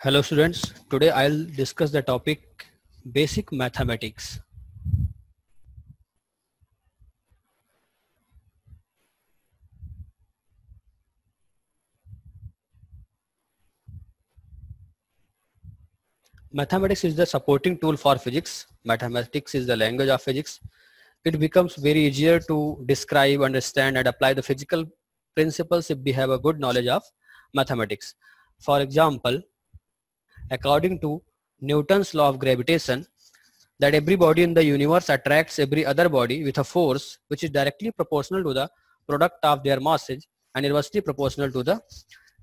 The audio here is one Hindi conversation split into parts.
Hello students, today I'll discuss the topic basic mathematics. Mathematics is the supporting tool for physics. Mathematics is the language of physics. It becomes very easier to describe, understand and apply the physical principles if we have a good knowledge of mathematics. For example, according to Newton's law of gravitation, that every body in the universe attracts every other body with a force which is directly proportional to the product of their masses and inversely proportional to the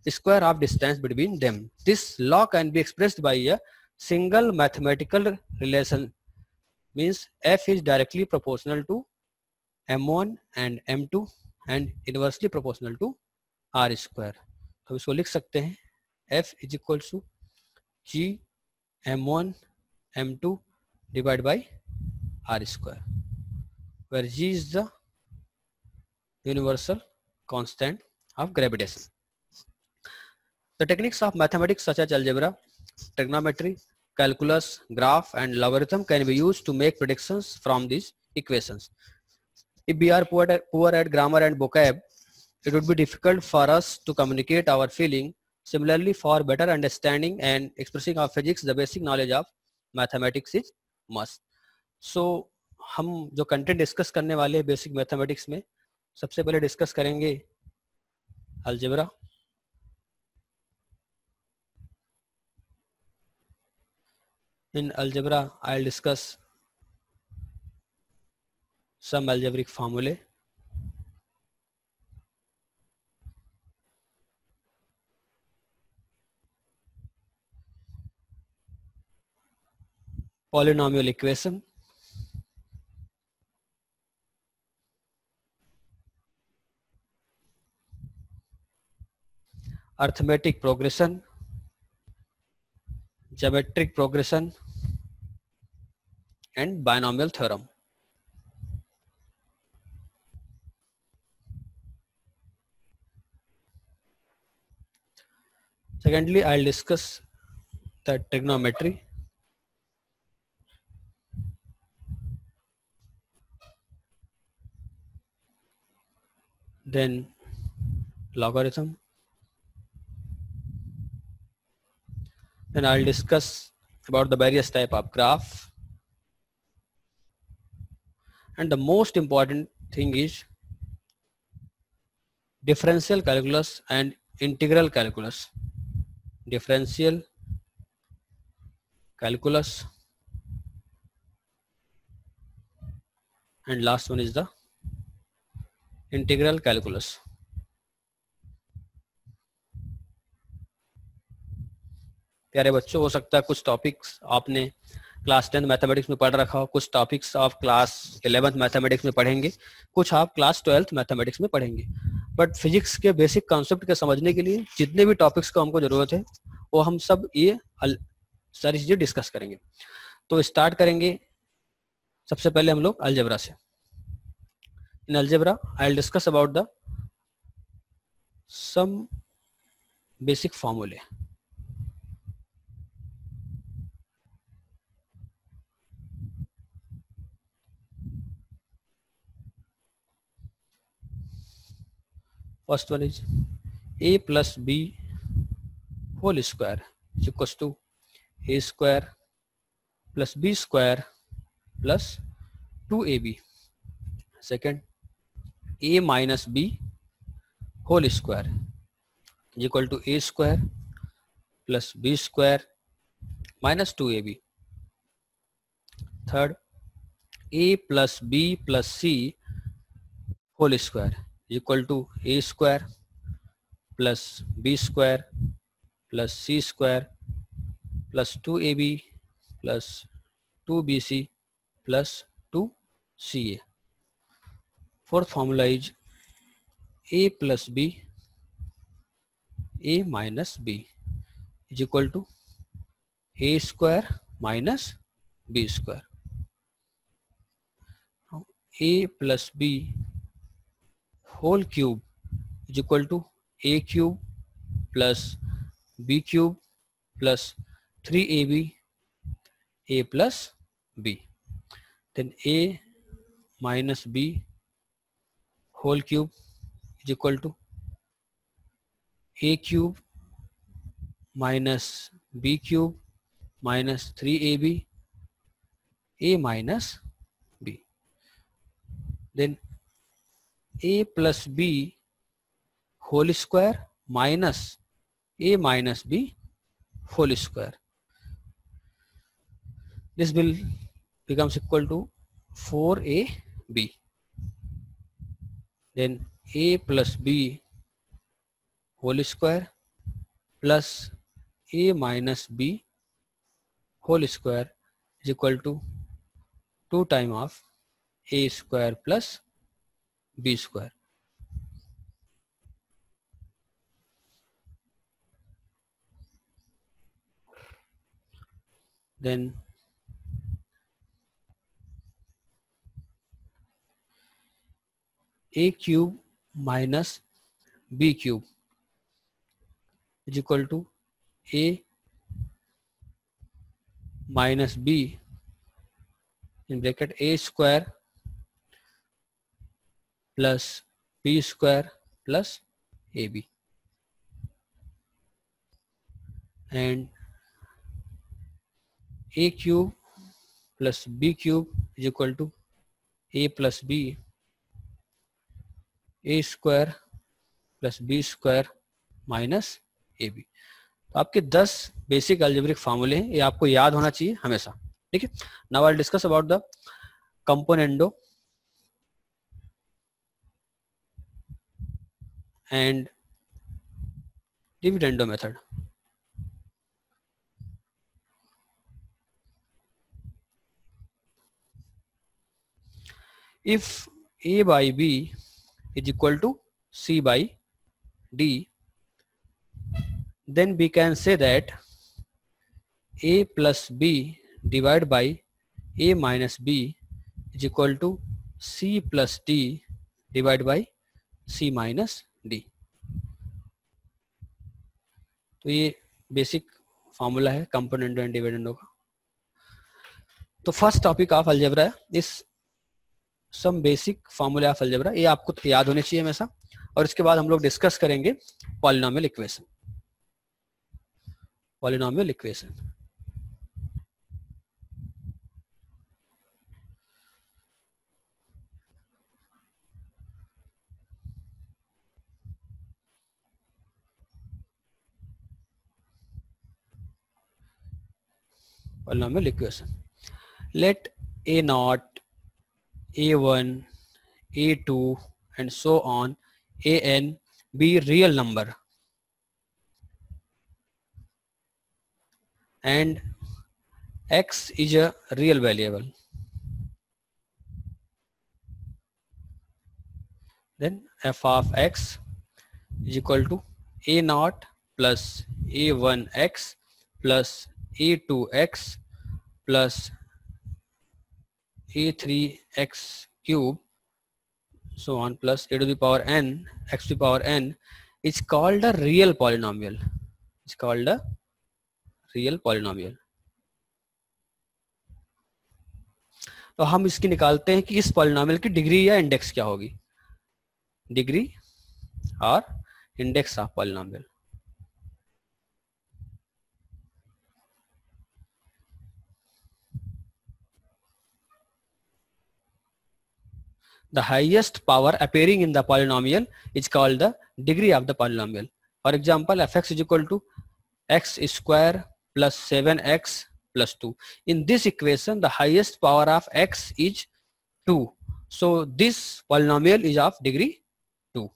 square of distance between them. This law can be expressed by a single mathematical relation, means F is directly proportional to M1 and M2 and inversely proportional to R square. तो इसको लिख सकते हैं F is equal to G M1 M2 divided by R square, where G is the universal constant of gravitation. The techniques of mathematics such as algebra, trigonometry, calculus, graph and logarithm can be used to make predictions from these equations. If we are poor at grammar and vocab, it would be difficult for us to communicate our feeling. Similarly, for better understanding and expressing our physics, the basic knowledge of mathematics is must. So, हम जो कंटेंट डिस्कस करने वाले हैं बेसिक मैथमेटिक्स में, सबसे पहले डिस्कस करेंगे algebra. In algebra, I'll discuss some algebraic formulae. Polynomial equation, arithmetic progression, geometric progression and binomial theorem. Secondly, I'll discuss the trigonometry, then logarithm, then I'll discuss about the various type of graph, and the most important thing is differential calculus and integral calculus. Differential calculus and last one is the integral calculus. प्यारे बच्चों, हो सकता है कुछ टॉपिक्स आपने क्लास 10 मैथमेटिक्स में पढ़ रखा हो, कुछ टॉपिक्स आप क्लास 11th मैथमेटिक्स में पढ़ेंगे, कुछ आप क्लास 12th मैथमेटिक्स में पढ़ेंगे. बट फिजिक्स के बेसिक कॉन्सेप्ट के समझने के लिए जितने भी टॉपिक्स को हमको जरूरत है वो हम सब ये सारी चीजें डिस्कस करेंगे. तो स्टार्ट करेंगे सबसे पहले हम लोग अलजेब्रा से. In algebra I will discuss about the some basic फॉर्मूले. First one is a plus b whole square is equals to a square plus b square plus 2ab. Second, a minus b whole square is equal to a square plus b square minus 2ab. Third, a plus b plus c whole square is equal to a square plus b square plus c square plus 2ab plus 2bc plus 2ca. Fourth formula is a plus b a minus b is equal to a square minus b square. Now, a plus b whole cube is equal to a cube plus b cube plus 3ab a plus b. Then a minus b whole cube is equal to a cube minus b cube minus 3ab a minus b. Then a plus b whole square minus a minus b whole square. This will becomes equal to 4ab. Then a plus b whole square plus a minus b whole square is equal to 2 times of a square plus b square. Then a cube minus b cube is equal to a minus b in bracket a square plus b square plus ab, and a cube plus b cube is equal to a plus b a square plus b square minus ab. तो आपके 10 बेसिक अलजेब्रिक फार्मूले हैं, ये आपको याद होना चाहिए हमेशा, ठीक है. Now I will discuss about the componendo and dividendo method. If a by b is equal to c by d, then we can say that a plus b divided by a minus b is equal to c plus d divided by c minus d. तो ये बेसिक फार्मूला है कंपोनेंडो एंड डिविडेंडो का. तो फर्स्ट टॉपिक ऑफ अलजेब्रा है इस some basic formula of algebra, ये आपको याद होने चाहिए हमेशा. और इसके बाद हम लोग डिस्कस करेंगे polynomial equation. Polynomial equation polynomial equation. Let a0, a1, a2 and so on an be real number and x is a real variable. Then f of x is equal to a0 plus a1x plus a2x plus a3x cube so on plus a to the power n x to the power n is called a real polynomial. It's called a real polynomial. तो हम इसकी निकालते हैं कि इस पॉलिनोमियल की डिग्री या इंडेक्स क्या होगी. डिग्री और index of polynomial. The highest power appearing in the polynomial is called the degree of the polynomial. For example, fx is equal to x square plus 7x plus 2. In this equation, the highest power of x is 2. So this polynomial is of degree 2.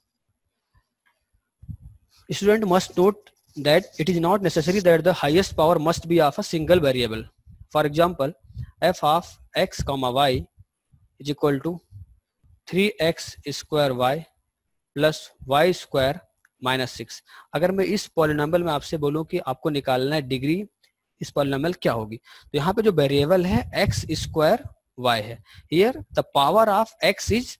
Student must note that it is not necessary that the highest power must be of a single variable. For example, f of x comma y is equal to 3x square y plus y square minus 6. अगर मैं इस पॉलिनोमियल में आपसे बोलूं कि आपको निकालना है डिग्री इस पॉलिनोमियल क्या होगी, तो यहाँ पे जो वेरिएबल है x स्क्वायर y है. Here the power of x is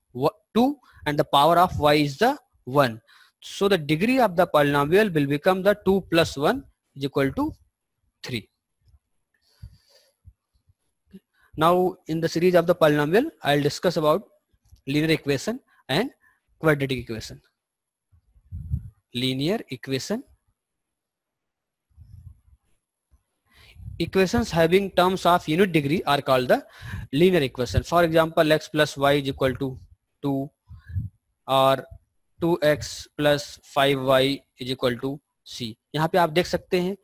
2 and the power of y is the 1. So the degree of the polynomial will become the 2 plus 1 is equal to 3. Now in the series of the polynomial, I'll discuss about linear equation and quadratic equation. Linear equation. Equations having terms of unit degree are called the linear equation. For example, x plus y is equal to 2 और 2x plus 5y is equal to c. यहाँ पे आप देख सकते हैं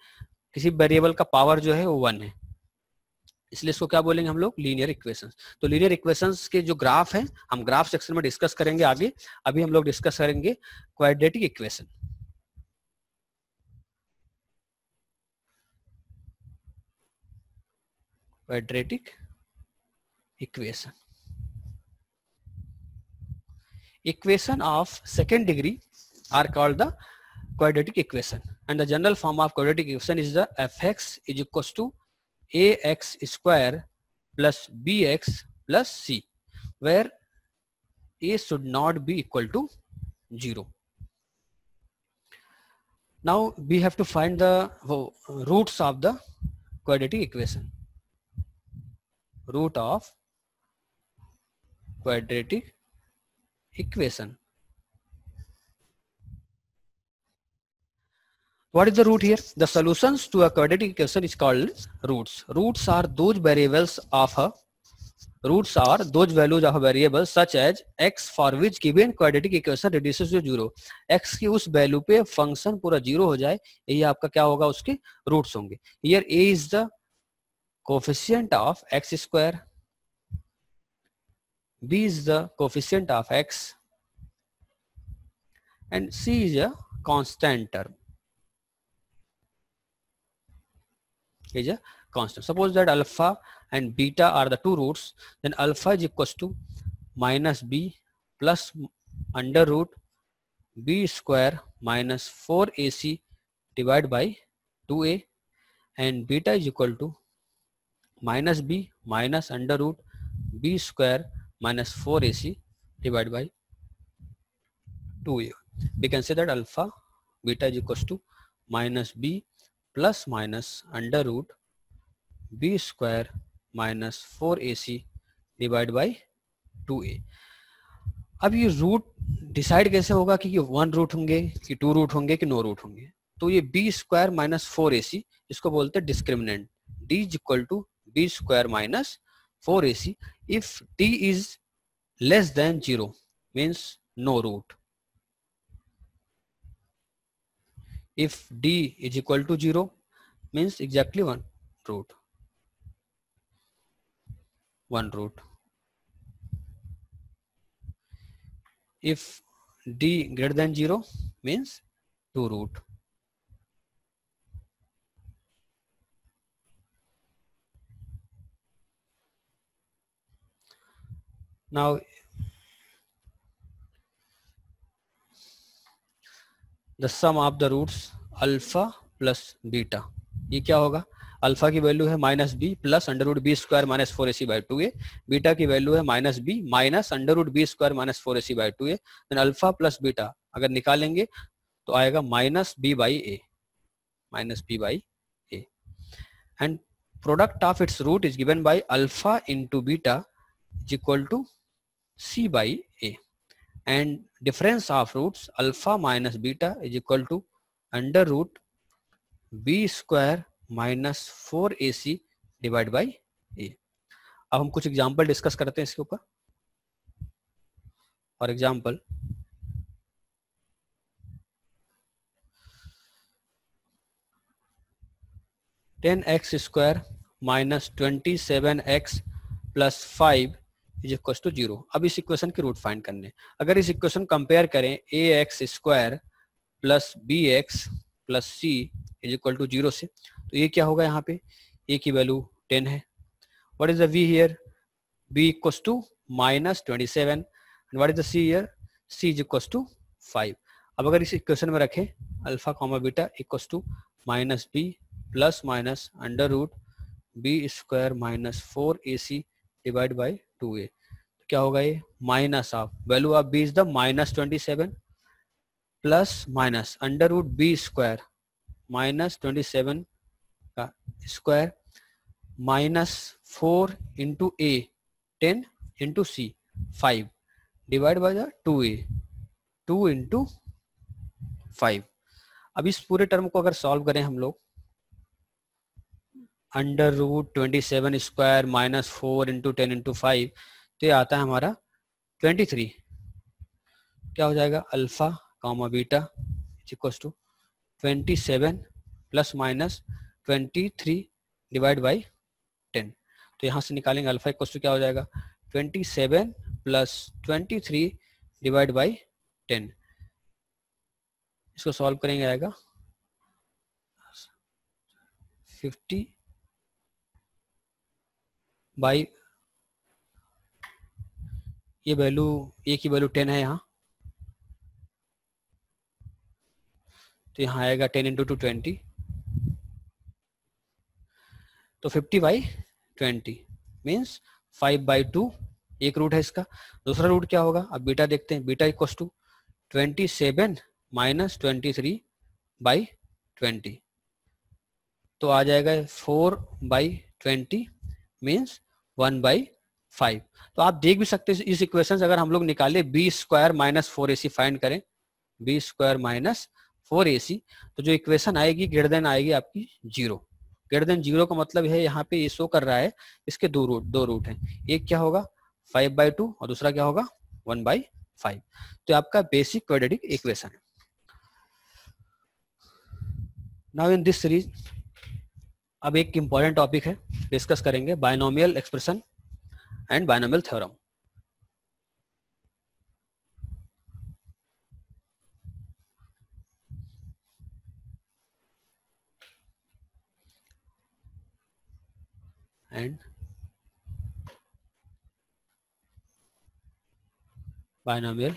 किसी वेरिएबल का पावर जो है वो 1 है, इसलिए इसको क्या बोलेंगे हम लोग, लीनियर इक्वेशंस. तो लीनियर इक्वेशंस के जो ग्राफ हैं हम ग्राफ सेक्शन में डिस्कस करेंगे आगे. अभी हम लोग डिस्कस करेंगे quadratic equation. Quadratic equation. Equation of second degree are called the quadratic equation, and the general form of quadratic equation is the fx is equals to ax square plus bx plus c, where a should not be equal to 0. Now we have to find the roots of the quadratic equation. Root of quadratic equation. What is the root here? The solutions to a quadratic equation is called roots. Roots are those variables of a roots are those values of a variable such as x for which given quadratic equation reduces to 0. x की उस वैल्यू पे फंक्शन पूरा 0 हो जाए, यही आपका क्या होगा, उसके रूट्स होंगे. Here a is the coefficient of x square, b is the coefficient of x, and c is a constant term. Is a constant. Suppose that alpha and beta are the two roots, then alpha is equals to minus b plus under root b square minus 4ac divided by 2a, and beta is equal to minus b minus under root b square minus 4ac divided by 2a. We can say that alpha beta is equals to minus b plus minus under root b square minus 4ac divided by 2a. अब ये रूट डिसाइड कैसे होगा कि ये 1 रूट होंगे कि 2 रूट होंगे कि 9 रूट होंगे. तो ये b स्क्वायर माइनस 4ac इसको बोलते हैं discriminant. d is equal to b square minus 4ac. If d is less than 0 means no root. If d is equal to 0 means exactly 1 root. 1 root. If d greater than 0 means 2 root. Now the sum of the roots alpha plus beta, ये क्या होगा, अल्फा की वैल्यू है minus B plus under root B square minus 4ac by 2a, beta की वैल्यू है minus B minus under root B square minus 4ac by 2a. Then alpha plus beta अगर निकालेंगे तो आएगा minus B by A, minus B by A, and product of its root is given by alpha into beta is equal to C by A, and difference of roots alpha minus beta is equal to under root b square minus 4ac divided by a. अब हम कुछ एग्जांपल डिस्कस करते हैं इसके ऊपर. For example ten X square minus 27x plus 5 is equal to 0. अब इस इक्वेशन के रूट फाइंड करने. अगर इस इक्वेशन कंपेयर करें a x square plus b x plus c is equal to 0 से, तो ये क्या होगा, यहाँ पे ए की वैल्यू 10 है. What is the V here, B equals to minus 27 and what is the C here, C is equals to 5. अब अगर इस इक्वेशन में रखें alpha comma beta equals to minus B plus minus under root B square minus 4ac divide by 2a, तो क्या होगा, ये minus of value of b is the minus 27 plus minus under root B square minus 27 का square minus 4 into A 10 into C 5 divide by the 2a 2 into 5। अब इस पूरे टर्म को अगर सॉल्व करें हम लोग, under root 27 square minus 4 into 10 into 5, तो ये आता है हमारा 23। क्या हो जाएगा, alpha comma beta equals to 27 plus minus 23 divide by 10। तो यहाँ से निकालेंगे अल्फा इक्वल्स टू क्या हो जाएगा, 27 प्लस 23 डिवाइड बाई 10। इसको सॉल्व करेंगे आएगा 50 बाई, ये वैल्यू ए की वैल्यू 10 है यहाँ, तो यहाँ आएगा 10 इंटू 2 20, तो 50 बाई 20 मीन्स 5/2 एक रूट है इसका। दूसरा रूट क्या होगा, अब बीटा देखते हैं, beta equals to 27 minus 23 by 20, तो आ जाएगा 4/20 मीन्स 1/5। तो आप देख भी सकते हैं इस इक्वेशन से अगर हम लोग निकाले B square minus 4ac find करें, बी स्क्वायर माइनस 4ac, तो जो इक्वेशन आएगी ग्रेटर देन आएगी आपकी 0। ग्रेटर देन 0 का मतलब है यहाँ पे ये शो कर रहा है इसके दो रूट हैं, एक क्या होगा 5/2 और दूसरा क्या होगा 1/5। तो आपका बेसिक क्वाड्रेटिक इक्वेशन है। नाउ इन दिस सीरीज अब एक इंपॉर्टेंट टॉपिक है, डिस्कस करेंगे binomial expression and binomial theorem. And binomial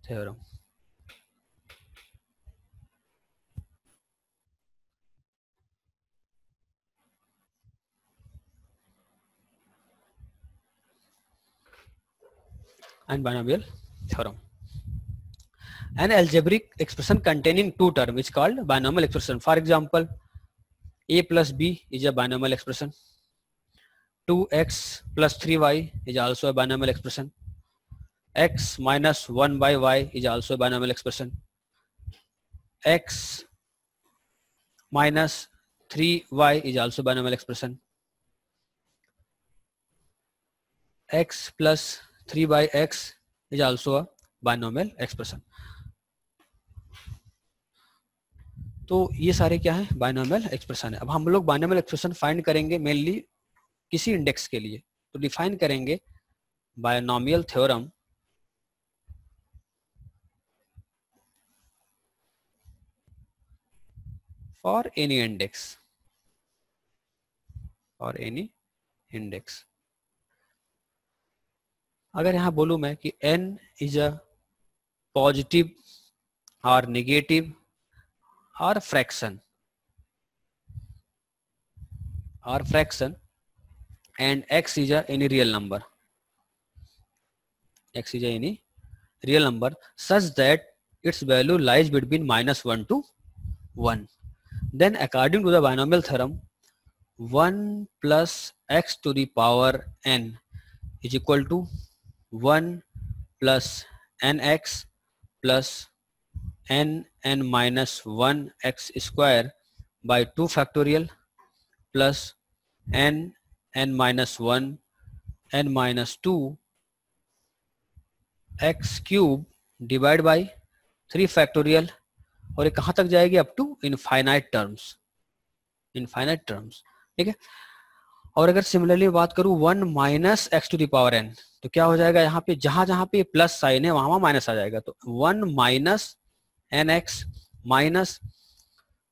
theorem. And binomial theorem. An algebraic expression containing two terms is called binomial expression. For example, a plus b is a binomial expression. 2x plus 3y is also a binomial expression. X minus 1 by y is also a binomial expression. X minus 3y is also binomial expression. X plus 3 by x is also a binomial expression. तो ये सारे क्या है, बायनोमियल एक्सप्रेशन है। अब हम लोग बायनोमियल एक्सप्रेशन फाइंड करेंगे मेनली किसी इंडेक्स के लिए, तो डिफाइन करेंगे binomial theorem for any index, for any index. अगर यहाँ बोलूं मैं कि n इज अ पॉजिटिव और नेगेटिव और fraction and x is a any real number, x is a any real number such that its value lies between -1 to 1, then according to the binomial theorem 1 plus x to the power n is equal to 1 plus nx plus n minus 1 x square by 2 factorial plus n minus 1 n minus 2 x cube divide by 3 factorial, और ये कहाँ तक जाएगी, up to infinite terms, infinite terms, ठीक है। और अगर सिमिलरली बात करूँ 1 minus x to the power n, तो क्या हो जाएगा, यहाँ पे जहां पे प्लस साइन है वहां माइनस आ जाएगा, तो 1 minus N X minus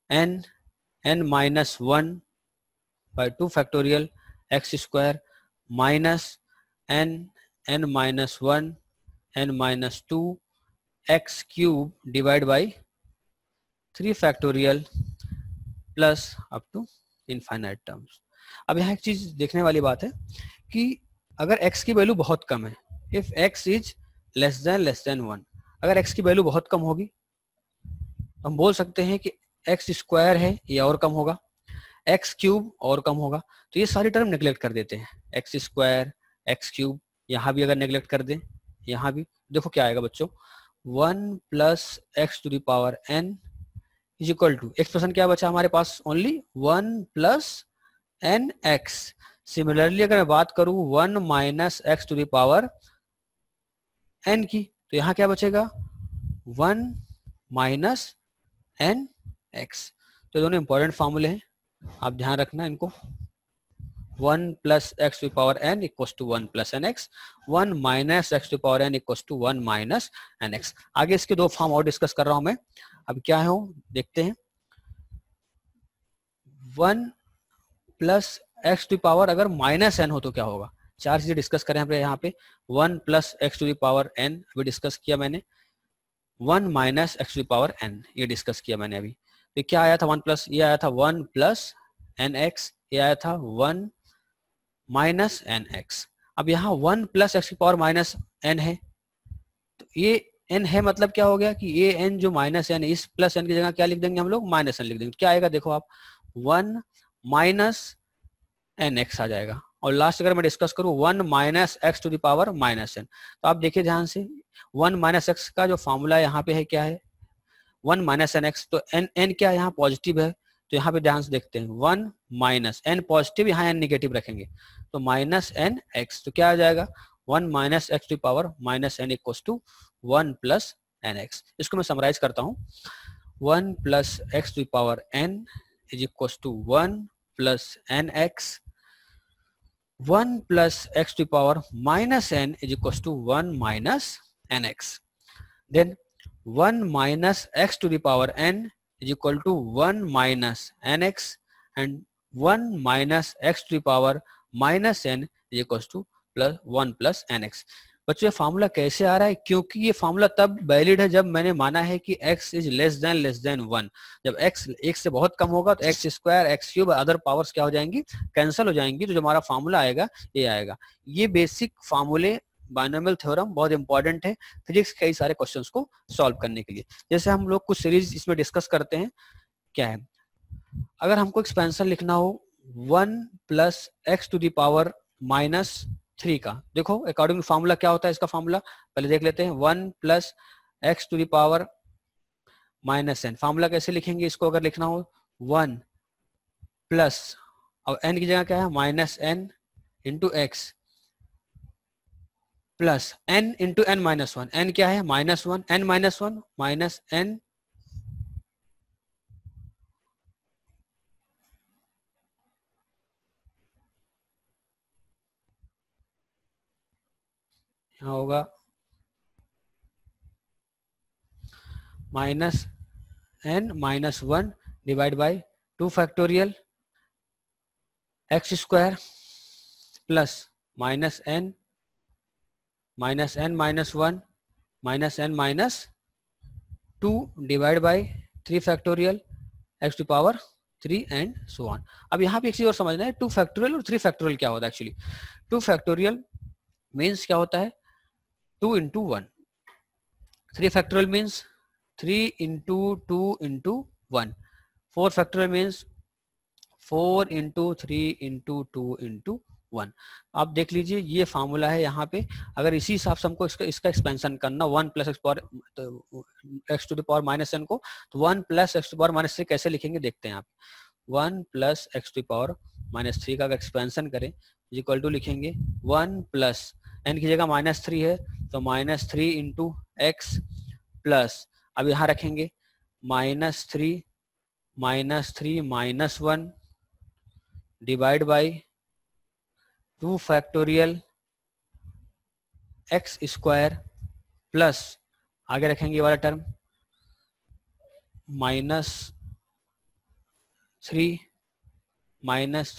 n minus 1 by 2 factorial x square minus n minus 1 n minus 2 X cube divide by 3 factorial plus up to infinite terms. अब यहाँ एक चीज देखने वाली बात है कि अगर x की वैल्यू बहुत कम है, if x is less then 1, अगर x की वैल्यू बहुत कम होगी हम बोल सकते हैं कि एक्स स्क्वायर है ये और कम होगा, एक्स क्यूब और कम होगा, तो ये सारी टर्म नेग्लेक्ट कर देते हैं। एक्स स्क्वायर, एक्स क्यूब, यहाँ भी अगर नेग्लेक्ट कर दें, यहाँ भी देखो क्या आएगा बच्चों, 1 plus x to the power n is equal to, expression क्या बचा हमारे पास, only 1 plus N x. Similarly अगर मैं बात करूं 1 minus x to the power n की, तो यहाँ क्या बचेगा, 1 माइनस एन एक्स। तो दोनों इंपॉर्टेंट फॉर्मूले हैं, आप ध्यान रखना इनको। 1 plus x to power n equals to 1 plus N x, 1 minus x to power n equals to 1 minus N X. आगे इसके दो फॉर्म और डिस्कस कर रहा हूं मैं, अब क्या है देखते हैं। 1 प्लस एक्स टू पावर अगर माइनस एन हो तो क्या होगा, चार चीजें डिस्कस करें यहाँ पे। 1 plus x to power n अभी डिस्कस किया मैंने, 1 minus x to power n ये डिस्कस किया मैंने अभी। तो क्या आया था 1 प्लस, ये आया था 1 प्लस एन एक्स, ये आया था 1 माइनस एन एक्स। अब यहाँ 1 प्लस एक्स की पावर माइनस एन है, तो ये n है, मतलब क्या हो गया कि ये n जो माइनस एन, इस प्लस एन की जगह क्या लिख देंगे हम लोग, माइनस एन लिख देंगे। क्या आएगा देखो आप, 1 माइनस एन एक्स आ जाएगा। और लास्ट अगर मैं डिस्कस करूँ 1 minus x to the power minus N, तो आप देखिए ध्यान से 1 माइनस एक्स का जो फॉर्मूला यहाँ पे है क्या है, 1 माइनस एन एक्स। तो एन एन क्या यहाँ पॉजिटिव है, तो यहाँ पे ध्यान से देखते हैं 1 माइनस एन पॉजिटिव, यहाँ एन निगेटिव रखेंगे, तो माइनस एन एक्स। तो क्या आ जाएगा, 1 minus x to power minus N equals to 1 plus N X. इसको मैं समराइज करता हूँ, 1 plus x to power N is equals to 1 plus N x, 1 plus x to power minus N is equals to 1 minus N X. Then 1 minus x to the power n is equal to 1 minus nx and 1 minus x to the power minus n is equals to plus 1 plus nx। बच्चों ये फार्मूला कैसे आ रहा है, क्योंकि ये फार्मूला तब वैलिड है जब मैंने माना है कि x इज लेस देन 1। जब x 1 से बहुत कम होगा तो x square, x cube, other powers क्या हो जाएंगी, कैंसिल हो जाएंगी, तो जो हमारा फार्मूला आएगा ये आएगा। ये बेसिक फार्मूले बाइनोमियल थ्योरम बहुत इंपॉर्टेंट है फिजिक्स के कई सारे क्वेश्चंस को सॉल्व करने के लिए। जैसे हम लोग कुछ सीरीज इसमें डिस्कस करते हैं, क्या है, अगर हमको एक्सपेंशन लिखना हो 1 plus x to the power minus 3 का, देखो अकॉर्डिंग फार्मूला क्या होता है इसका फार्मूला, पहले देख लेते हैं। 1 plus x to the power minus n, formula कैसे लिखेंगे इसको, अगर लिखना हो 1 प्लस, अब एन की जगह क्या है, minus n into x plus n into n minus one, n क्या है minus one, n minus one minus n यहाँ होगा minus n minus one divide by 2 factorial x square plus minus n minus one minus n minus 2 divide by 3 factorial x to power 3 and so on. अब यहाँ पे एक चीज और समझना है, 2 फैक्टोरियल और 3 फैक्टोरियल क्या होता है एक्चुअली। 2 फैक्टोरियल मीन्स क्या होता है, 2 into 1, 3 factorial means 3 into 2 into 1, 4 factorial means 4 into 3 into 2 into 1। आप देख लीजिए ये फार्मूला है यहाँ पे, अगर इसी हिसाब से हमको इसका एक्सपेंशन करना 1 plus x to the power minus n को, तो 1 plus x to power minus 3 कैसे लिखेंगे देखते हैं आप। 1 plus x to power minus 3 का अगर एक्सपेंशन करें इक्वल टू लिखेंगे 1 प्लस एन की जगह माइनस 3 है तो माइनस 3 इंटू एक्स प्लस, अब यहाँ रखेंगे minus 3 minus 1 divide by 2 factorial x square plus आगे रखेंगे ये वाला term minus 3 minus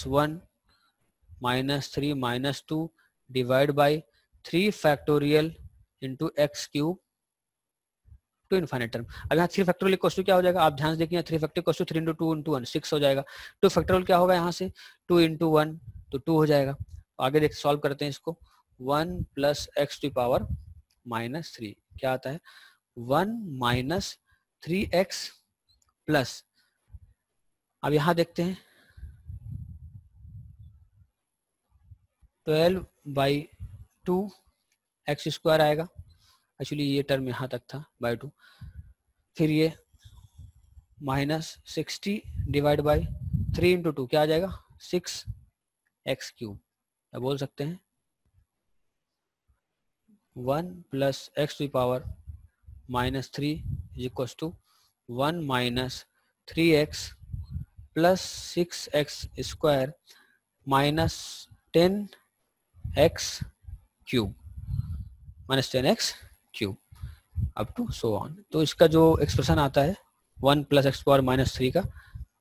1 minus 3 minus 2 divide by 3 factorial into x cube two infinite term. अब यहाँ 3 फैक्टोरियल इक्वल टू क्या हो जाएगा, आप ध्यान से देखिए 3 factorial equal to 3 into 2 into 1 6 हो जाएगा। 2 फैक्टोरियल क्या होगा यहाँ से 2 इंटू 1 तो 2 हो जाएगा। आगे देख सॉल्व करते हैं इसको, 1 plus x to power minus 3 क्या आता है 1 माइनस 3x प्लस, अब यहां देखते हैं 12/2 एक्स स्क्वायर आएगा, एक्चुअली ये टर्म यहाँ तक था बाय 2, फिर ये माइनस 60 डिवाइड बाई 3 इंटू 2 क्या आ जाएगा 6x क्यूब, या बोल सकते हैं 1 plus x to power minus 3 is equal to 1 minus 3x plus 6x square minus 10x cube minus 10x cube up to so on. तो इसका जो एक्सप्रेशन आता है 1 प्लस एक्स पावर माइनस 3 का,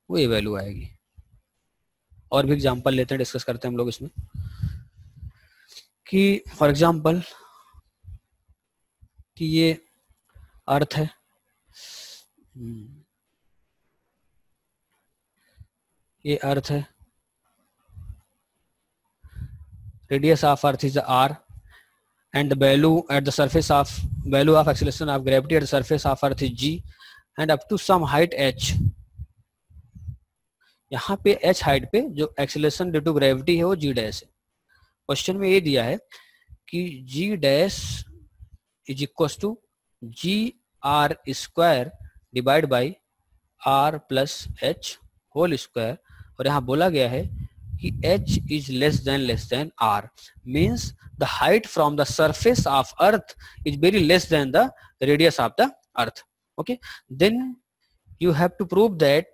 वो ये वैल्यू आएगी। और भी एग्जांपल लेते हैं, डिस्कस करते हैं हम लोग इसमें कि फॉर एग्जांपल कि ये अर्थ है, ये अर्थ है, radius of earth is r and the value at the surface of value of acceleration of gravity at the surface of earth is g and up to some height h। यहाँ पे h हाइट पे जो एक्सेलरेशन ड्यू टू ग्रेविटी है वो g डैश है। क्वेश्चन में ये दिया है कि g dash is equal to g r square divide by r plus h whole square, और यहाँ बोला गया है कि h is less than r, means the height from the surface of earth is very less than the radius of the earth. Okay, then you have to prove that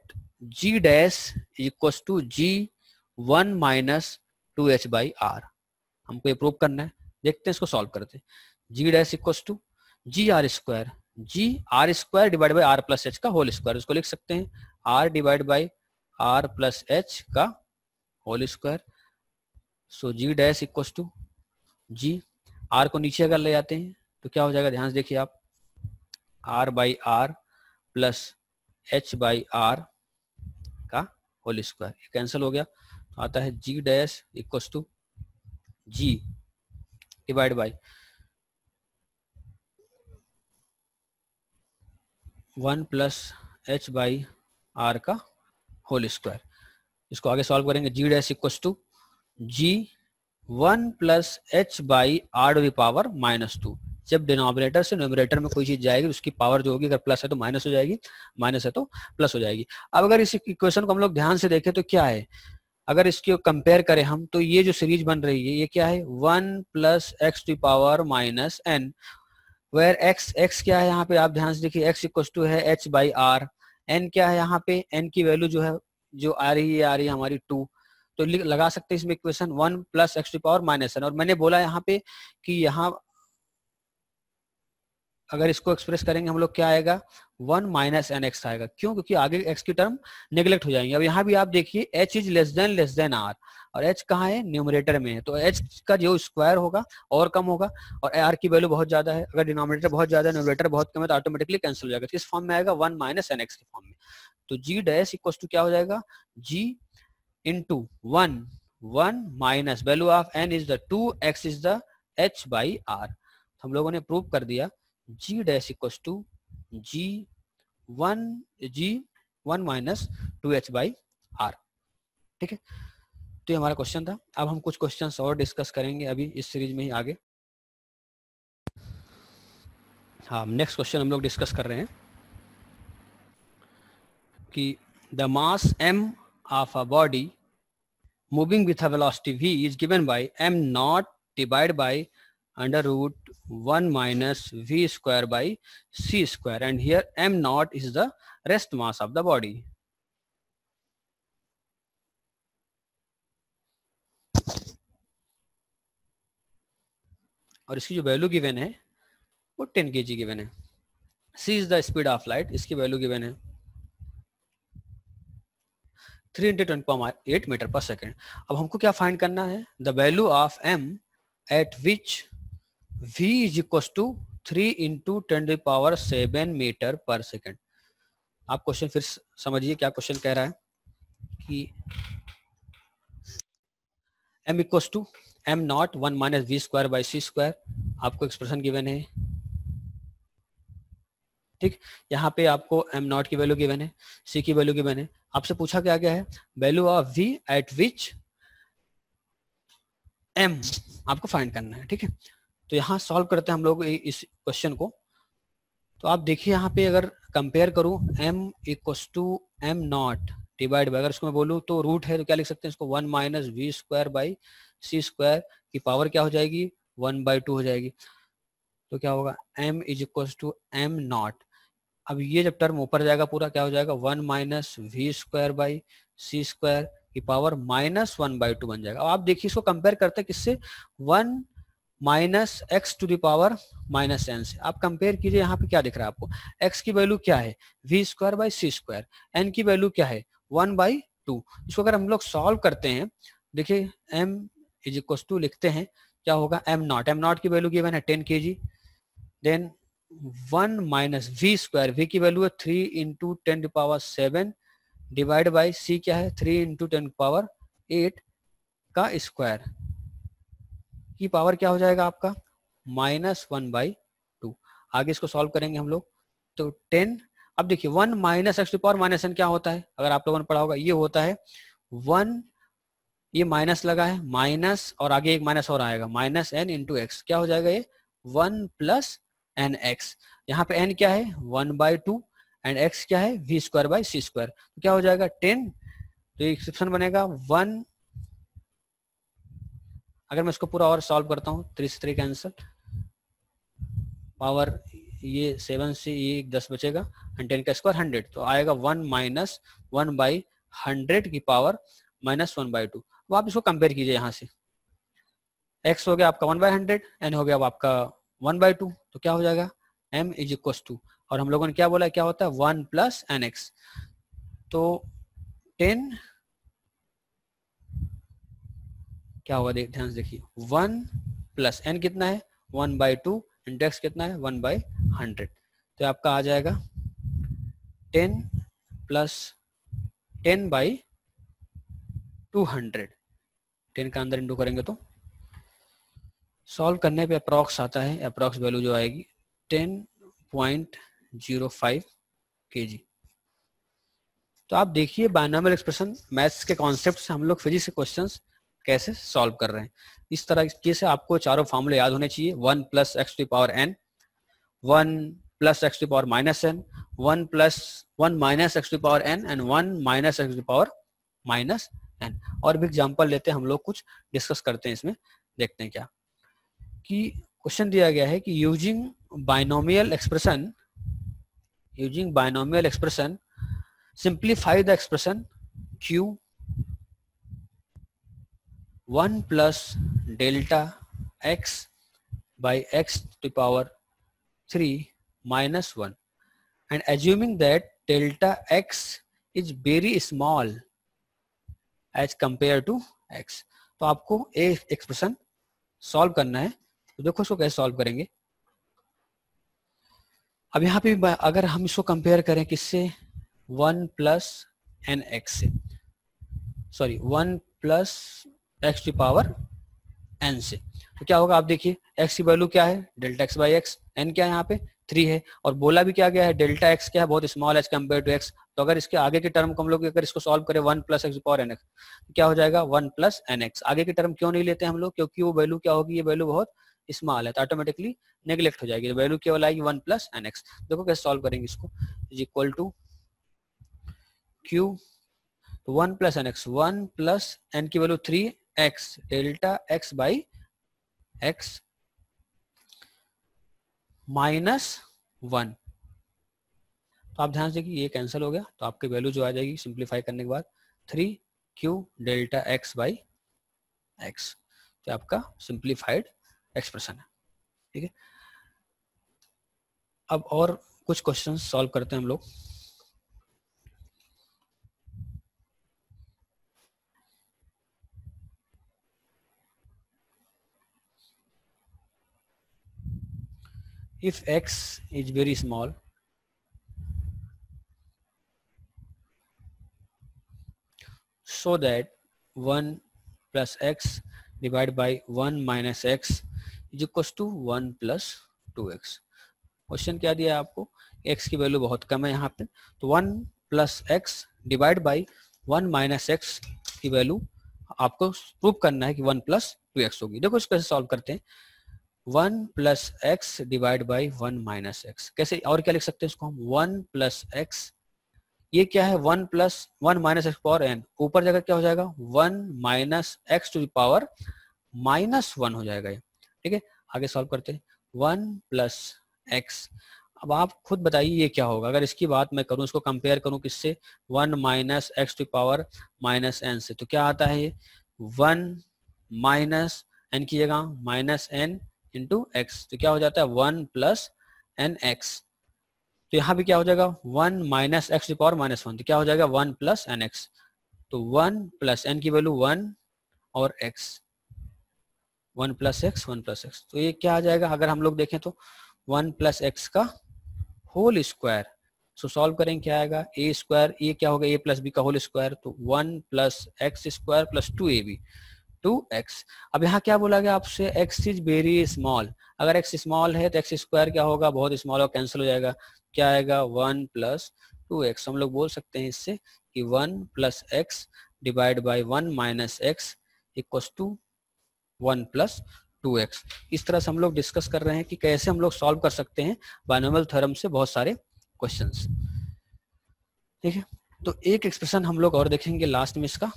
g dash equals to g1 minus 2h by r। हमको ये प्रूव करना है, देखते हैं इसको सॉल्व करते हैं। g dash equals to g r square divide by r plus h का होल स्क्वायर, उसको लिख सकते हैं r divide by r plus h का whole square. So g dash equals to g, r को नीचे अगर ले जाते हैं तो क्या हो जाएगा, ध्यान से देखिए आप, r by r plus h by r का होल स्क्वायर, कैंसिल हो गया, तो आता है g dash equals to g divide by 1 plus h by r का होल स्क्वायर। इसको आगे सॉल्व करेंगे, g dash equals to g 1 plus h by r to the power minus 2। जब डिनोमिनेटर से न्यूमरेटर में कोई चीज जाएगी उसकी पावर जो होगी, अगर प्लस है तो माइनस हो जाएगी, माइनस है तो प्लस हो जाएगी। अब अगर इस इक्वेशन को हम लोग ध्यान से देखें तो क्या है, अगर इसको कंपेयर करें हम तो ये जो सीरीज बन रही है ये क्या है 1 plus x to power minus n, where x क्या है यहाँ पे, आप ध्यान से देखिए एक्स इक्वल टू है एच बाई आर, एन क्या है यहाँ पे, एन की वैल्यू जो है जो आ रही है हमारी 2, तो लगा सकते हैं इसमें equation 1 plus x to power minus n. और मैंने बोला यहाँ पे कि यहाँ अगर इसको एक्सप्रेस करेंगे हम लोग क्या आएगा 1 माइनस एन एक्स आएगा, क्यों, क्योंकि आगे एक्स की टर्म नेग्लेक्ट हो जाएंगे। अब यहाँ भी आप देखिए h is less than r, और एच कहाँ है, न्यूमरेटर में है, तो एच का जो स्क्वायर होगा और कम होगा, और आर की वैल्यू बहुत ज्यादा है, अगर डिनोमिनेटर बहुत ज्यादा है न्यूमरेटर बहुत कम है तो ऑटोमेटिकली कैंसिल हो जाएगा, तो इस फॉर्म में आएगा 1 माइनस एन एक्स के फॉर्म में। तो जी डैश इक्वल टू क्या हो जाएगा, g into 1 minus value of n is the 2, x is the h by r. हम लोगों ने प्रूव कर दिया g dash equals to g one minus 2h by r. ठीक है, तो ये हमारा क्वेश्चन था। अब हम कुछ क्वेश्चंस और डिस्कस करेंगे अभी इस सीरीज में ही आगे। हाँ, नेक्स्ट क्वेश्चन हम लोग डिस्कस कर रहे हैं कि the mass m of a body moving with a velocity v is given by m not divide bye under root 1 minus v square by c square, and here m naught is the rest mass of the body. और इसकी जो वैल्यू गिवन है वो 10 kg गिवन है। c is the speed of light, इसकी वैल्यू गिवन है 310.8 मीटर पर सेकेंड। अब हमको क्या फाइंड करना है, the value of m at which v is equal to 3 into 10⁻7 metre per second. आप क्वेश्चन फिर समझिए क्या क्वेश्चन कह रहा है कि m equal to m not 1 minus v square by c square, आपको एक्सप्रेशन गिवन है ठीक, यहाँ पे आपको एम नॉट की वैल्यू गिवन है, सी की वैल्यू गिवन है, आपसे पूछा क्या गया है, value of v at which m आपको फाइंड करना है। ठीक है, तो यहाँ सॉल्व करते हैं हम लोग इस क्वेश्चन को। तो आप देखिए यहाँ पे अगर कंपेयर करूं m equals to m nought divide by, अगर इसको मैं बोलूँ तो रूट है तो क्या लिख सकते हैं इसको 1 minus v square by c square की पावर क्या हो जाएगी 1/2 हो जाएगी। तो क्या होगा m is equals to m nought. अब ये जब टर्म ऊपर जाएगा पूरा क्या हो जाएगा 1 minus v square by c square की पावर -1/2 बन जाएगा। अब आप देखिए इसको कंपेयर करते हैं किससे, 1 minus x to the power minus n से। आप कंपेयर कीजिए यहाँ पे क्या दिख रहा है आपको, x की वैल्यू क्या है v square by c square, n की वैल्यू क्या है 1/2। इसको अगर हम लोग सॉल्व करते हैं, देखिए m इज इक्वल टू लिखते हैं क्या होगा एम नॉट की वैल्यू गिवन है 10 kg, then 1 minus v square, v की वैल्यू है 3 इंटू 10⁻7 डिवाइड बाई सी क्या है 3 इंटू 10⁻8 का स्क्वायर की पावर क्या हो जाएगा आपका -1/2। आगे इसको सॉल्व करेंगे हम लोग तो 10। अब देखिए 1 minus x to power minus n क्या होता है, अगर आप लोगों ने पढ़ा होगा ये होता है 1, ये माइनस लगा है माइनस और आगे एक माइनस और आएगा माइनस एन इंटू एक्स, क्या हो जाएगा ये 1 प्लस एन एक्स। यहाँ पे एन क्या है 1/2 एंड एक्स क्या है v square by c square, तो क्या हो जाएगा 10। तो ये एक्सप्रेशन बनेगा 1, अगर मैं इसको पूरा और सॉल्व करता हूँ 3 से 3 कैंसिल, पावर ये 7 से ये 10 बचेगा एंड 10 का स्क्वायर 100, तो आएगा 1 माइनस 1/100 की पावर -1/2। अब आप इसको कंपेयर कीजिए, यहाँ से x हो गया आपका 1/100, n हो गया अब आपका 1/2, तो क्या हो जाएगा m इज इक्वल टू, और हम लोगों ने क्या बोला क्या होता है 1 प्लस एन एक्स, तो 10 क्या होगा ध्यान से देखिए 1 प्लस एन कितना है 1/2 इंटू एक्स कितना है 1/100, तो आपका आ जाएगा 10 प्लस 10/200, 10 का अंदर इंटू करेंगे तो सॉल्व करने पे अप्रॉक्स आता है, अप्रॉक्स वैल्यू जो आएगी 10.05 kg। तो आप देखिए बायनॉमियल एक्सप्रेशन मैथ्स के कॉन्सेप्ट से हम लोग फिजिक्स के क्वेश्चंस कैसे सॉल्व कर रहे हैं। इस तरह से आपको चारों फॉर्मूले याद होने चाहिए, 1 plus x to power n, 1 plus x to power minus n, 1 plus 1 minus x to power n and 1 minus x to power minus n. और भी एग्जाम्पल लेते हैं हम लोग, कुछ डिस्कस करते हैं इसमें, देखते हैं क्या कि क्वेश्चन दिया गया है कि using binomial expression simplify the expression q 1 plus delta x by x to the power 3 minus 1 and assuming that delta x is very small as compared to x। तो आपको ए एक्सप्रेशन सॉल्व करना है, तो देखो इसको कैसे सॉल्व करेंगे। अब यहाँ पे अगर हम इसको कंपेयर करें किससे 1 प्लस एन एक्स से, sorry 1 plus x to power n से, तो क्या होगा आप देखिए x की वैल्यू क्या है delta x by x, n क्या है यहाँ पे 3 है, और बोला भी क्या गया है डेल्टा एक्स क्या है बहुत small as compare to x. तो अगर इसके आगे के टर्म को हम लोग अगर इसको सॉल्व करें 1 plus x power n x, तो क्या हो जाएगा 1 प्लस एन एक्स। आगे के टर्म क्यों नहीं लेते हम लोग, क्योंकि वो वैल्यू क्या होगी, ये वैल्यू बहुत स्मॉल है तो ऑटोमेटिकली नेग्लेक्ट हो जाएगी, वैल्यू केवल आएगी 1 प्लस एन एक्स। देखो कैसे सॉल्व करेंगे इसको, is equal to q 1 plus N x, 1 plus n की value 3 x delta x by x -1। तो आप ध्यान से कि ये कैंसिल हो गया, तो आपकी वैल्यू जो आ जाएगी सिंप्लीफाई करने के बाद 3q delta x by x, तो आपका सिंप्लीफाइड एक्सप्रेशन है। ठीक है, अब और कुछ क्वेश्चन सॉल्व करते हैं हम लोग। If x is very small, so that 1 plus x divided by 1 minus x is equals to 1 plus 2x। Question क्या दिया है आपको, x की वैल्यू बहुत कम है यहाँ पे, तो 1 plus x divide by 1 minus x की वैल्यू आपको प्रूव करना है कि 1 प्लस 2x होगी। देखो इसको कैसे सॉल्व करते हैं, 1 plus x divide by 1 minus x, कैसे और क्या लिख सकते हैं इसको हम, 1 प्लस एक्स, ये क्या है 1 plus 1 minus x power n, ऊपर जाकर क्या हो जाएगा 1 minus x to the power -1 हो जाएगा ये, ठीक है। आगे सॉल्व करते हैं, 1 प्लस एक्स, अब आप खुद बताइए ये क्या होगा, अगर इसकी बात मैं करूं, इसको कंपेयर करूं किससे, 1 minus x to power minus n से, तो क्या आता है ये 1 माइनस एन की जगह माइनस एन इंटू एक्स, तो क्या हो जाता है 1 प्लस एन एक्स, तो यहाँ भी क्या हो जाएगा 1 माइनस एक्स टू पावर -1, तो क्या हो जाएगा 1 प्लस एन एक्स, तो 1 प्लस एन की वैल्यू 1 और x, 1 plus x 1 plus x, तो ये क्या आ जाएगा, अगर हम लोग देखें तो 1 प्लस एक्स का होल स्क्वायर, सो सॉल्व करेंगे क्या आएगा, ए स्क्वायर, ये क्या होगा a प्लस बी का होल स्क्वायर, तो 1 plus x square plus 2ab 2x। अब यहाँ क्या बोला गया आपसे, x इज वेरी स्मॉल, अगर x स्मॉल है तो x स्क्वायर क्या होगा, बहुत स्मॉल और कैंसिल हो जाएगा, क्या आएगा 1 प्लस 2x, हम लोग बोल सकते हैं इससे कि 1 plus x divide by 1 minus x equals to 1 plus 2x। इस तरह से हम लोग डिस्कस कर रहे हैं कि कैसे हम लोग सॉल्व कर सकते हैं बाइनोमियल थ्योरम से बहुत सारे क्वेश्चंस, ठीक है। तो एक एक्सप्रेशन हम लोग और देखेंगे लास्ट में इसका,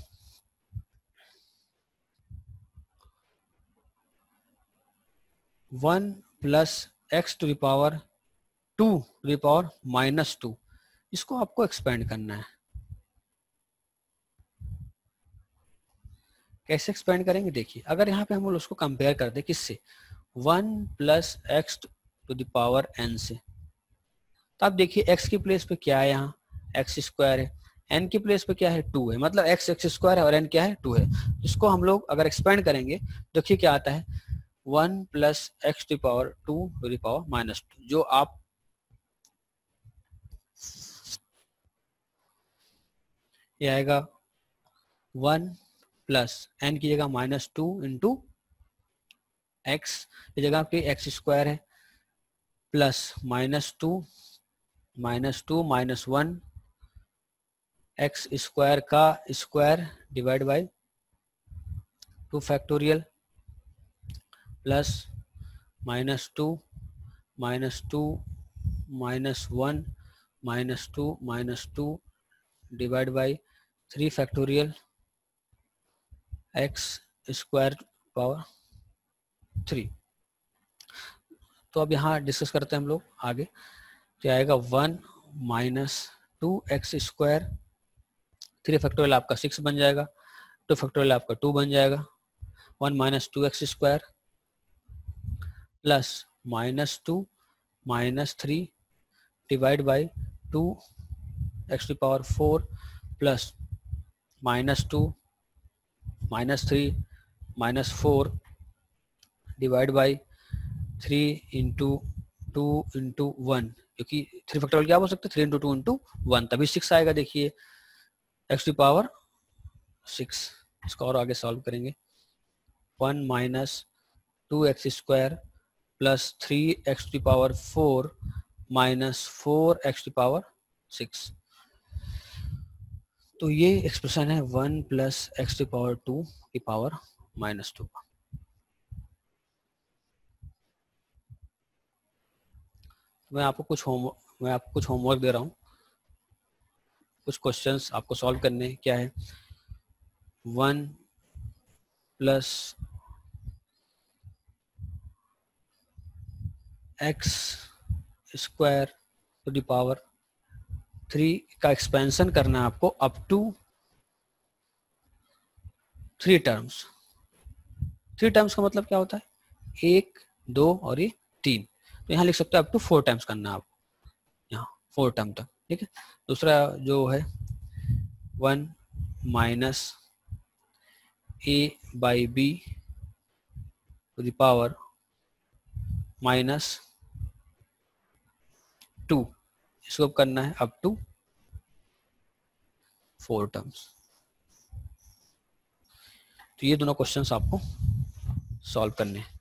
one plus x to the power 2 to the power -2, इसको आपको एक्सपेंड करना है। कैसे एक्सपेंड करेंगे, देखिए अगर यहाँ पे हम उसको कंपेयर कर दे किससे, 1 plus x to the power n से, तो आप देखिए x की प्लेस पे क्या है, यहाँ एक्स स्क्वायर है, n की प्लेस पे क्या है 2 है, मतलब x एक्स स्क्वायर है और n क्या है 2 है, इसको हम लोग अगर एक्सपेंड करेंगे देखिए क्या आता है 1 plus x to power 2 to the power -2, जो आप ये आएगा 1 प्लस n की जगह -2 इंटू एक्स, की जगह पे एक्स स्क्वायर है, प्लस -2 -1 एक्स स्क्वायर का square divide by 2 factorial plus -2 -2 -1 -2 divide by 3 factorial x square power 3। तो अब यहाँ डिस्कस करते हैं हम लोग आगे, क्या आएगा 1 माइनस 2x स्क्वायर, 3 फैक्टोरियल आपका 6 बन जाएगा, 2 फैक्टोरियल आपका 2 बन जाएगा, 1 minus 2x square plus -2 -3 divide by 2x to power 4 plus -2 -3 -4 divide by 3 into 2 into 1, क्योंकि 3 फैक्टोरियल क्या हो सकता है 3 इंटू 2 इंटू 1, तभी 6 आएगा, देखिए x टू पावर 6। इसको और आगे सॉल्व करेंगे, 1 minus 2x square plus 3x to power 4 minus 4x to power 6, तो ये एक्सप्रेशन है 1 प्लस एक्स टू पावर 2 की पावर -2 का। मैं आपको कुछ होमवर्क दे रहा हूँ, कुछ क्वेश्चंस आपको सॉल्व करने हैं। क्या है 1 plus x square to the power 3 का एक्सपेंशन करना है आपको अप टू 3 टर्म्स। 3 टर्म्स का मतलब क्या होता है 1 2 और ये 3, तो यहाँ लिख सकते हो अप टू 4 टाइम्स करना है आपको, यहाँ 4 टर्म तक, ठीक है। दूसरा जो है 1 minus a by b to the power -2, इसको करना है अप टू 4 टर्म्स। तो ये दोनों क्वेश्चंस आपको सॉल्व करने हैं।